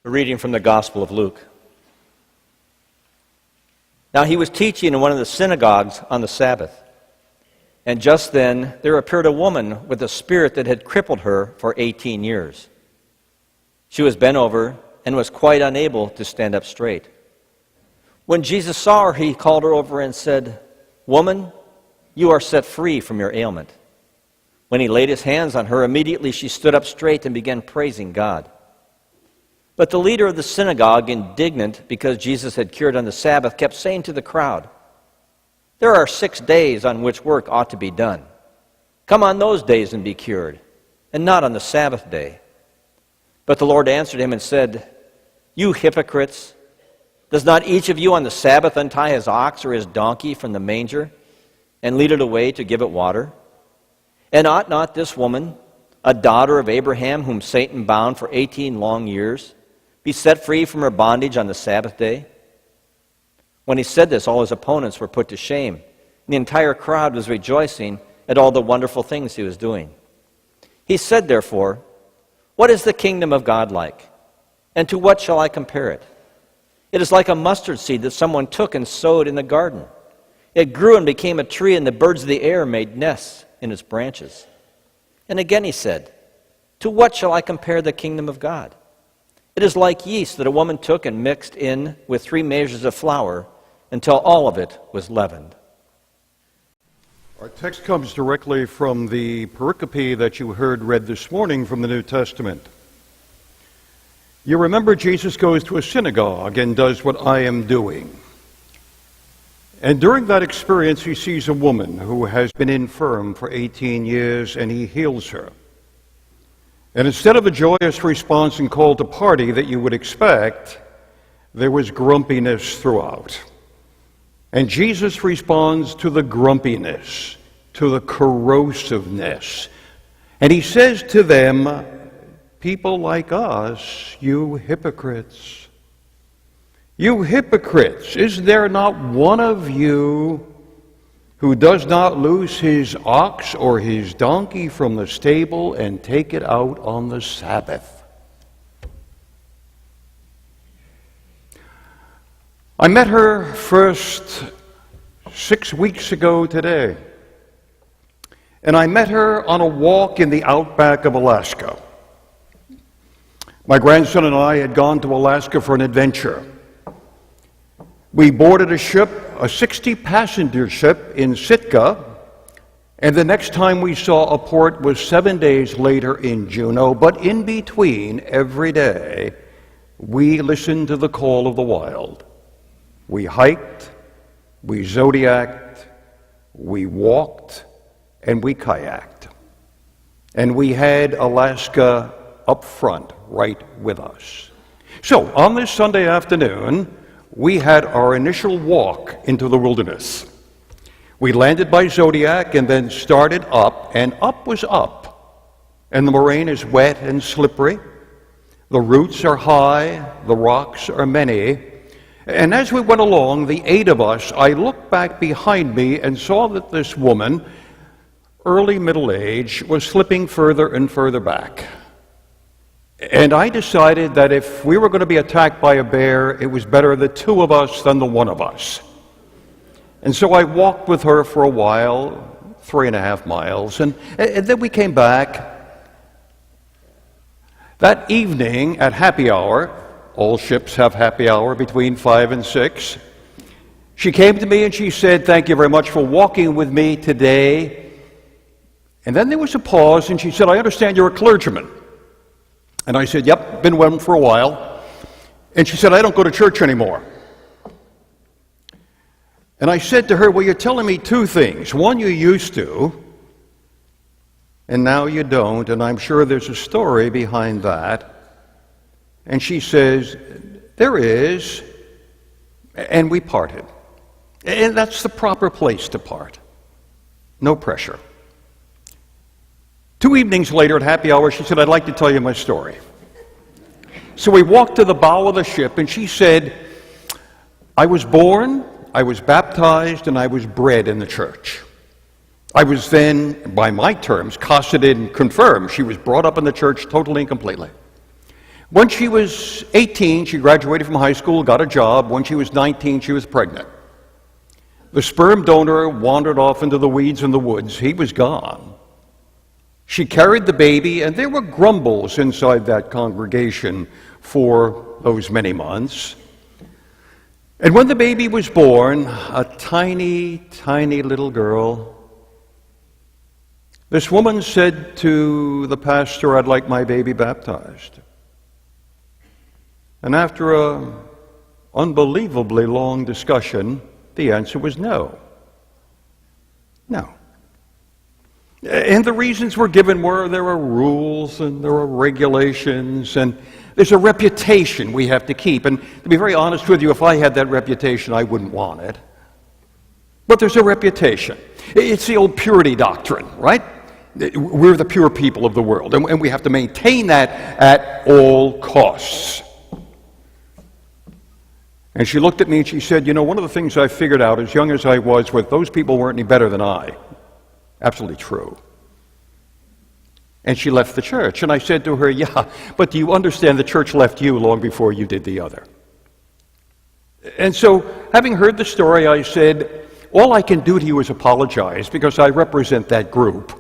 A reading from the Gospel of Luke. Now he was teaching in one of the synagogues on the Sabbath. And just then there appeared a woman with a spirit that had crippled her for 18 years. She was bent over and was quite unable to stand up straight. When Jesus saw her, he called her over and said, "Woman, you are set free from your ailment." When he laid his hands on her, immediately she stood up straight and began praising God. But the leader of the synagogue, indignant because Jesus had cured on the Sabbath, kept saying to the crowd, "There are 6 days on which work ought to be done. Come on those days and be cured, and not on the Sabbath day." But the Lord answered him and said, "You hypocrites, does not each of you on the Sabbath untie his ox or his donkey from the manger and lead it away to give it water? And ought not this woman, a daughter of Abraham, whom Satan bound for 18 long years, be set free from her bondage on the Sabbath day?" When he said this, all his opponents were put to shame, and the entire crowd was rejoicing at all the wonderful things he was doing. He said, therefore, "What is the kingdom of God like? And to what shall I compare it? It is like a mustard seed that someone took and sowed in the garden. It grew and became a tree, and the birds of the air made nests in its branches." And again he said, "To what shall I compare the kingdom of God? It is like yeast that a woman took and mixed in with 3 measures of flour until all of it was leavened." Our text comes directly from the pericope that you heard read this morning from the New Testament. You remember Jesus goes to a synagogue and does what I am doing. And during that experience, he sees a woman who has been infirm for 18 years, and he heals her. And instead of a joyous response and call to party that you would expect, there was grumpiness throughout. And Jesus responds to the grumpiness, to the corrosiveness. And he says to them, "People like us, you hypocrites. You hypocrites, is there not one of you who does not loose his ox or his donkey from the stable and take it out on the Sabbath?" I met her first 6 weeks ago today, and I met her on a walk in the outback of Alaska. My grandson and I had gone to Alaska for an adventure. We boarded a ship, a 60-passenger ship in Sitka, and the next time we saw a port was 7 days later in Juneau. But in between, every day, we listened to the call of the wild. We hiked, we zodiaced, we walked, and we kayaked. And we had Alaska up front, right with us. So, on this Sunday afternoon, we had our initial walk into the wilderness. We landed by Zodiac and then started up, and up was up. And the moraine is wet and slippery. The roots are high, the rocks are many. And as we went along, the 8 of us, I looked back behind me and saw that this woman, early middle age, was slipping further and further back. And I decided that if we were going to be attacked by a bear, it was better the 2 of us than the 1 of us. And so I walked with her for a while, 3.5 miles, and then we came back. That evening at happy hour, all ships have happy hour between 5 and 6, she came to me and she said, "Thank you very much for walking with me today." And then there was a pause, and she said, "I understand you're a clergyman." And I said, "Yep, been one for a while." And she said, "I don't go to church anymore." And I said to her, "Well, you're telling me 2 things. One, you used to, and now you don't, and I'm sure there's a story behind that." And she says, "There is," and we parted. And that's the proper place to part. No pressure. 2 evenings later at happy hour, she said, "I'd like to tell you my story." So we walked to the bow of the ship, and she said, "I was born, I was baptized, and I was bred in the church. I was then, by my terms, cosseted and confirmed." She was brought up in the church totally and completely. When she was 18, she graduated from high school, got a job. When she was 19, she was pregnant. The sperm donor wandered off into the weeds in the woods. He was gone. She carried the baby, and there were grumbles inside that congregation for those many months. And when the baby was born, a tiny, tiny little girl, this woman said to the pastor, "I'd like my baby baptized." And after an unbelievably long discussion, the answer was no. No. And the reasons were given were there are rules and there are regulations and there's a reputation we have to keep. And to be very honest with you, if I had that reputation, I wouldn't want it. But there's a reputation. It's the old purity doctrine, right? We're the pure people of the world, and we have to maintain that at all costs. And she looked at me and she said, "You know, one of the things I figured out as young as I was those people weren't any better than I." Absolutely true. And she left the church. And I said to her, "Yeah, but do you understand the church left you long before you did the other?" And so, having heard the story, I said, "All I can do to you is apologize because I represent that group.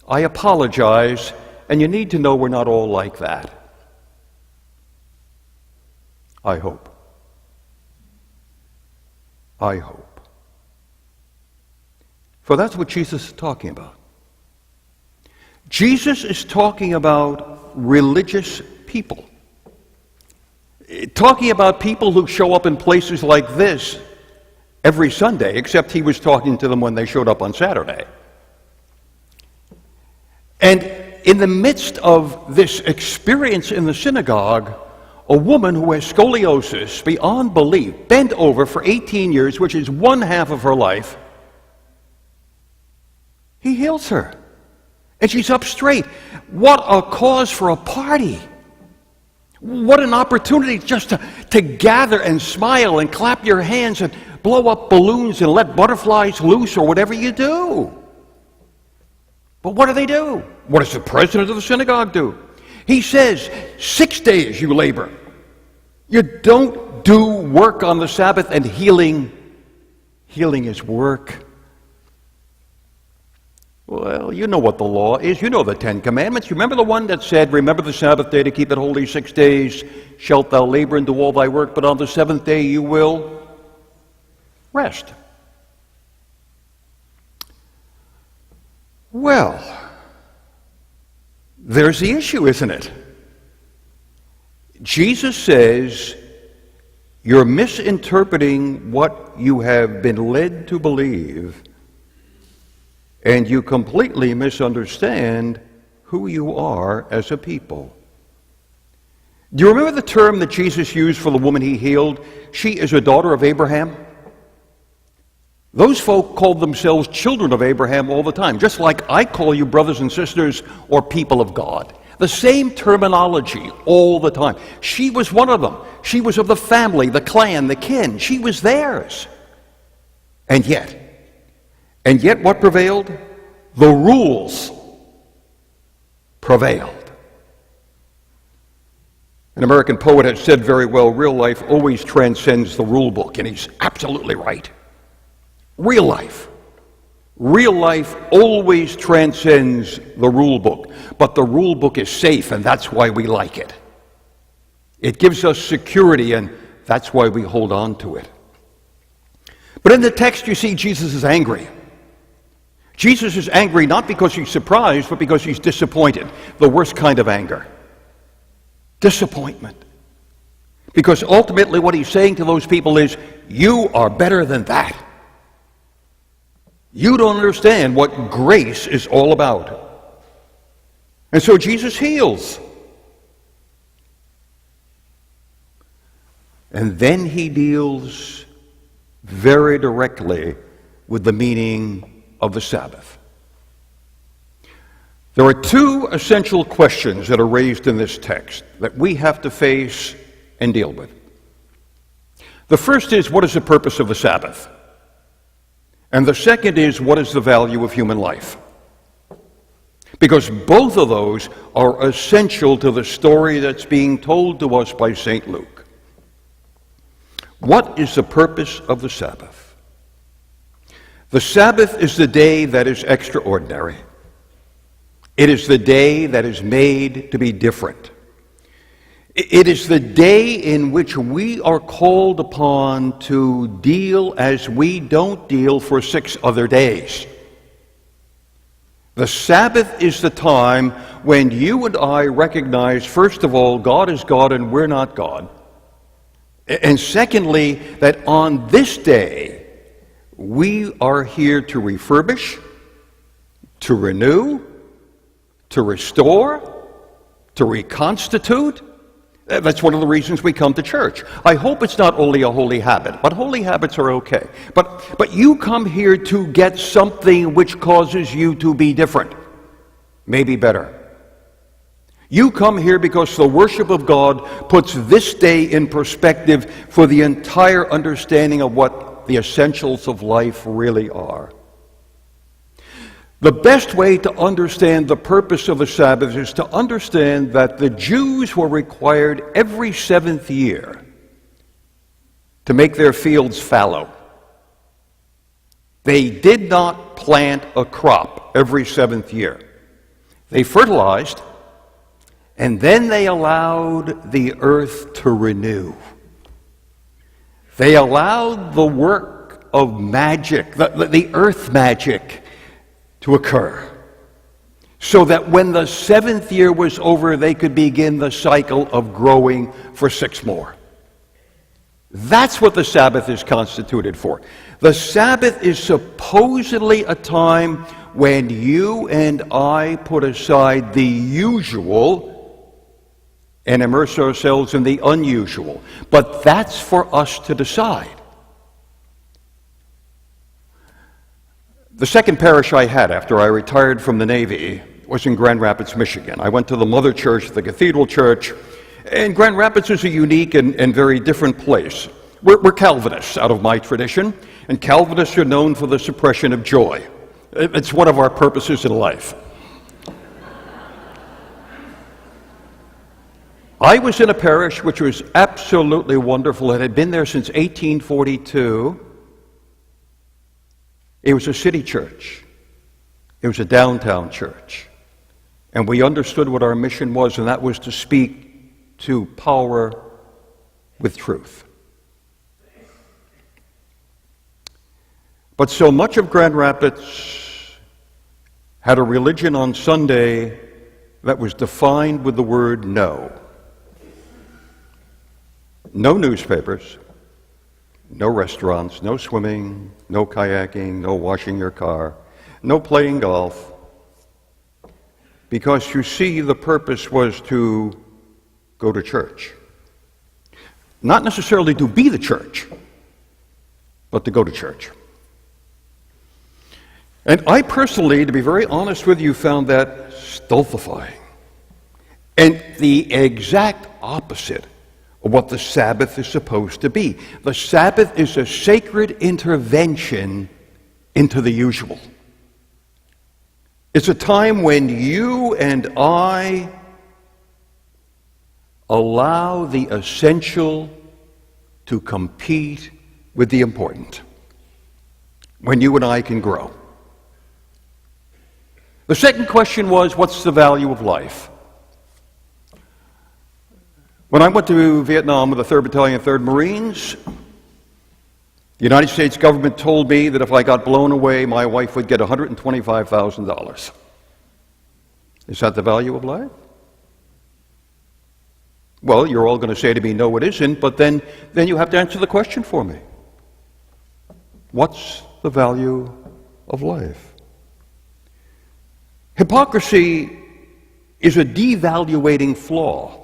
I apologize, and you need to know we're not all like that. I hope. I hope." For that's what Jesus is talking about. Jesus is talking about religious people. Talking about people who show up in places like this every Sunday, except he was talking to them when they showed up on Saturday. And in the midst of this experience in the synagogue, a woman who has scoliosis beyond belief, bent over for 18 years, which is one half of her life, he heals her. And she's up straight. What a cause for a party. What an opportunity just to gather and smile and clap your hands and blow up balloons and let butterflies loose or whatever you do. But what do? What does the president of the synagogue do? He says, 6 days you labor. You don't do work on the Sabbath, and healing is work. Well, you know what the law is. You know the 10 Commandments. You remember the one that said, "Remember the Sabbath day to keep it holy. 6 days shalt thou labor and do all thy work, but on the seventh day you will rest." Well, there's the issue, isn't it? Jesus says, you're misinterpreting what you have been led to believe, and you completely misunderstand who you are as a people. Do you remember the term that Jesus used for the woman he healed? She is a daughter of Abraham. Those folk called themselves children of Abraham all the time, just like I call you brothers and sisters or people of God. The same terminology all the time. She was one of them. She was of the family, the clan, the kin. She was theirs. And yet what prevailed? The rules prevailed. An American poet had said very well, real life always transcends the rule book, and he's absolutely right. Real life always transcends the rule book, but the rule book is safe, and that's why we like it. It gives us security, and that's why we hold on to it. But in the text, you see Jesus is angry. Jesus is angry not because he's surprised, but because he's disappointed. The worst kind of anger. Disappointment. Because ultimately what he's saying to those people is, you are better than that. You don't understand what grace is all about. And so Jesus heals. And then he deals very directly with the meaning of the Sabbath. There are two essential questions that are raised in this text that we have to face and deal with. The first is, what is the purpose of the Sabbath? And the second is, what is the value of human life? Because both of those are essential to the story that's being told to us by St. Luke. What is the purpose of the Sabbath? The Sabbath is the day that is extraordinary. It is the day that is made to be different. It is the day in which we are called upon to deal as we don't deal for 6 other days. The Sabbath is the time when you and I recognize, first of all, God is God and we're not God. And secondly, that on this day, we are here to refurbish, to renew, to restore, to reconstitute. That's one of the reasons we come to church. I hope it's not only a holy habit, but holy habits are okay. But you come here to get something which causes you to be different, maybe better. You come here because the worship of God puts this day in perspective for the entire understanding of what the essentials of life really are. The best way to understand the purpose of the Sabbath is to understand that the Jews were required every 7th year to make their fields fallow. They did not plant a crop every 7th year. They fertilized, and then they allowed the earth to renew. They allowed the work of magic, the earth magic, to occur, so that when the 7th year was over, they could begin the cycle of growing for 6 more. That's what the Sabbath is constituted for. The Sabbath is supposedly a time when you and I put aside the usual and immerse ourselves in the unusual. But that's for us to decide. The second parish I had after I retired from the Navy was in Grand Rapids, Michigan. I went to the mother church, the Cathedral Church, and Grand Rapids is a unique and very different place. We're Calvinists out of my tradition, and Calvinists are known for the suppression of joy. It's one of our purposes in life. I was in a parish which was absolutely wonderful. It had been there since 1842. It was a city church. It was a downtown church. And we understood what our mission was, and that was to speak to power with truth. But so much of Grand Rapids had a religion on Sunday that was defined with the word no. No newspapers, no restaurants, no swimming, no kayaking, no washing your car, no playing golf. Because you see, the purpose was to go to church. Not necessarily to be the church, but to go to church. And I personally, to be very honest with you, found that stultifying. And the exact opposite of what the Sabbath is supposed to be. The Sabbath is a sacred intervention into the usual. It's a time when you and I allow the essential to compete with the important. When you and I can grow. The second question was, what's the value of life? When I went to Vietnam with the 3rd Battalion, 3rd Marines, the United States government told me that if I got blown away, my wife would get $125,000. Is that the value of life? Well, you're all going to say to me, no, it isn't, but then you have to answer the question for me. What's the value of life? Hypocrisy is a devaluating flaw.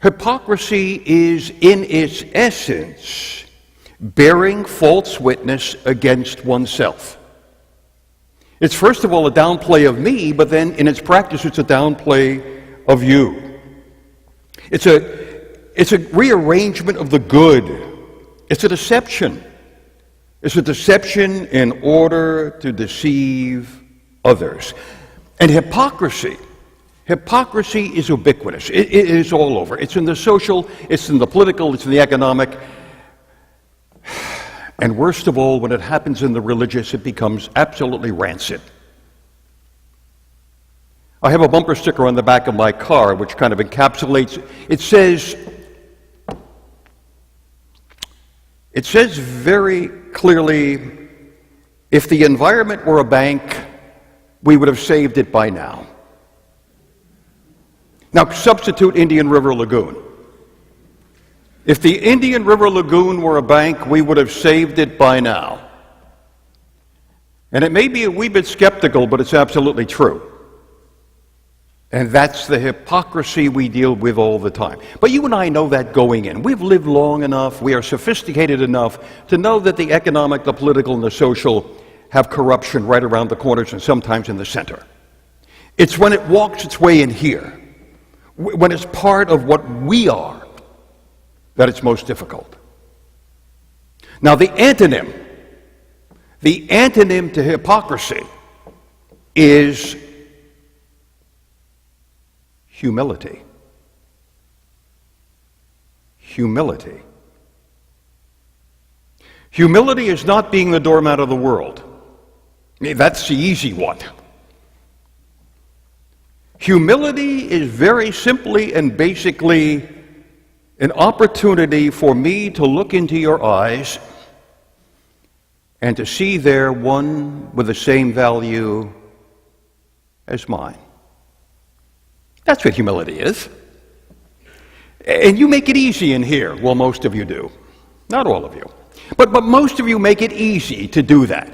Hypocrisy is, in its essence, bearing false witness against oneself. It's first of all a downplay of me, but then in its practice it's a downplay of you. It's a rearrangement of the good. It's a deception. It's a deception in order to deceive others. And hypocrisy is ubiquitous. It is all over. It's in the social, it's in the political, it's in the economic. And worst of all, when it happens in the religious, it becomes absolutely rancid. I have a bumper sticker on the back of my car which kind of encapsulates, it says very clearly, if the environment were a bank, we would have saved it by now. Now substitute Indian River Lagoon. If the Indian River Lagoon were a bank, we would have saved it by now. And it may be a wee bit skeptical, but it's absolutely true. And that's the hypocrisy we deal with all the time. But you and I know that going in. We've lived long enough, we are sophisticated enough to know that the economic, the political, and the social have corruption right around the corners and sometimes in the center. It's when it walks its way in here, when it's part of what we are, that it's most difficult. Now the antonym to hypocrisy is humility. Humility. Humility is not being the doormat of the world. I mean, that's the easy one. Humility is very simply and basically an opportunity for me to look into your eyes and to see there one with the same value as mine. That's what humility is. And you make it easy in here. Well, most of you do. Not all of you. But most of you make it easy to do that.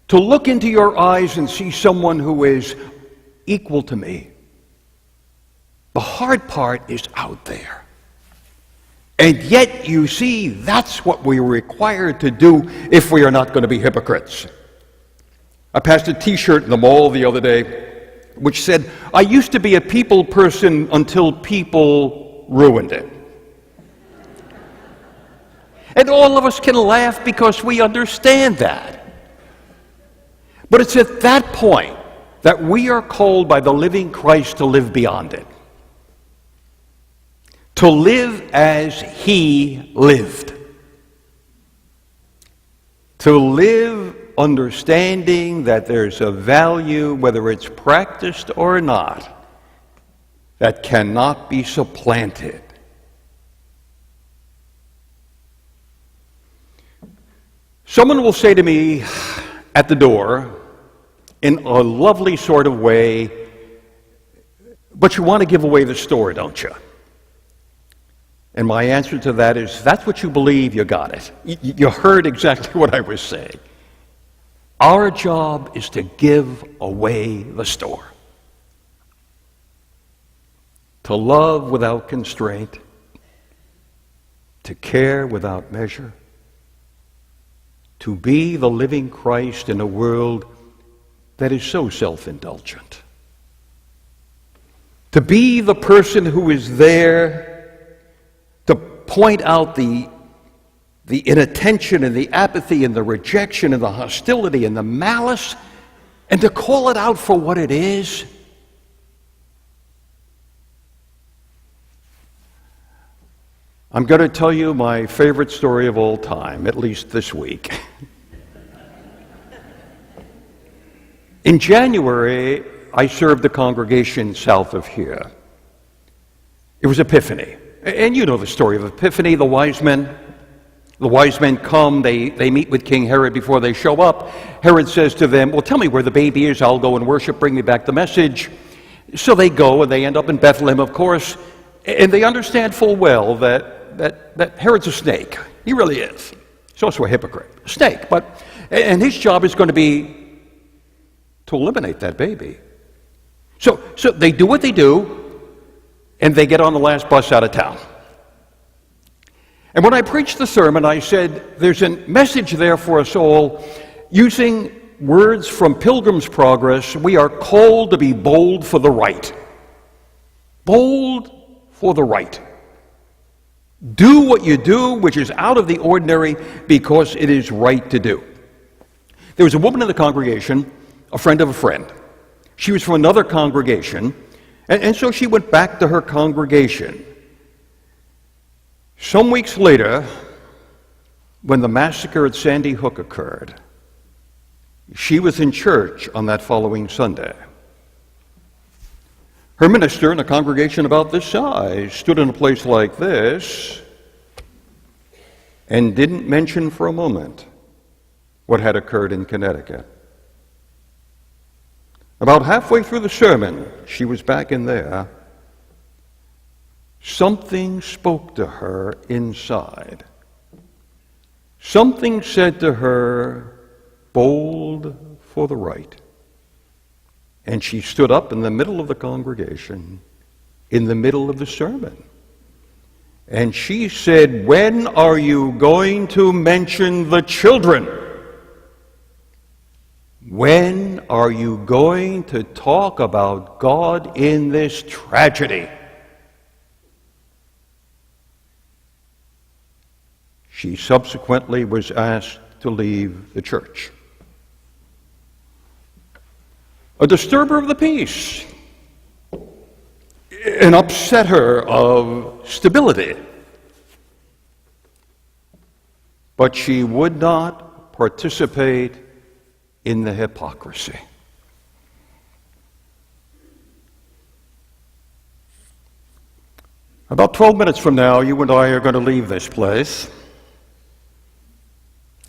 To look into your eyes and see someone who is equal to me. The hard part is out there. And yet, you see, that's what we're required to do if we are not going to be hypocrites. I passed a T-shirt in the mall the other day which said, I used to be a people person until people ruined it. And all of us can laugh because we understand that. But it's at that point that we are called by the living Christ to live beyond it. To live as He lived. To live understanding that there's a value, whether it's practiced or not, that cannot be supplanted. Someone will say to me at the door, in a lovely sort of way, but you want to give away the store, don't you? And my answer to that is, that's what you believe, you got it. You heard exactly what I was saying. Our job is to give away the store. To love without constraint. To care without measure. To be the living Christ in a world that is so self-indulgent. To be the person who is there to point out the inattention and the apathy and the rejection and the hostility and the malice, and to call it out for what it is. I'm going to tell you my favorite story of all time, at least this week. In January, I served the congregation south of here. It was Epiphany. And you know the story of Epiphany, the wise men. The wise men come, they meet with King Herod before they show up. Herod says to them, well, tell me where the baby is, I'll go and worship, bring me back the message. So they go, and they end up in Bethlehem, of course, and they understand full well that Herod's a snake. He really is. He's also a hypocrite, a snake. And his job is going to be to eliminate that baby. So they do what they do, and they get on the last bus out of town. And when I preached the sermon, I said, there's a message there for us all. Using words from Pilgrim's Progress, we are called to be bold for the right. Bold for the right. Do what you do, which is out of the ordinary, because it is right to do. There was a woman in the congregation a friend of a friend. She was from another congregation, and so she went back to her congregation. Some weeks later, when the massacre at Sandy Hook occurred, she was in church on that following Sunday. Her minister in a congregation about this size stood in a place like this and didn't mention for a moment what had occurred in Connecticut. About halfway through the sermon, she was back in there. Something spoke to her inside. Something said to her, bold for the right. And she stood up in the middle of the congregation, in the middle of the sermon. And she said, when are you going to mention the children? When are you going to talk about God in this tragedy? She subsequently was asked to leave the church. A disturber of the peace, an upsetter of stability. But she would not participate in the hypocrisy. About 12 minutes from now, you and I are going to leave this place.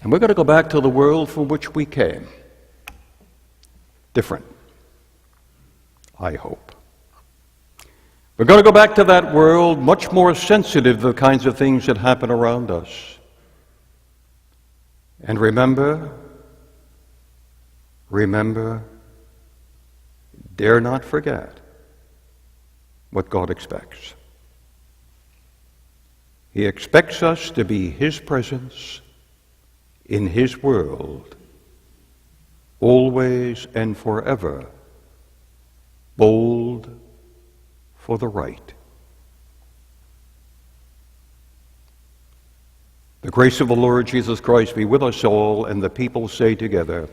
And we're going to go back to the world from which we came. Different, I hope. We're going to go back to that world much more sensitive to the kinds of things that happen around us. And remember, dare not forget what God expects. He expects us to be His presence in His world, always and forever, bold for the right. The grace of the Lord Jesus Christ be with us all, and the people say together,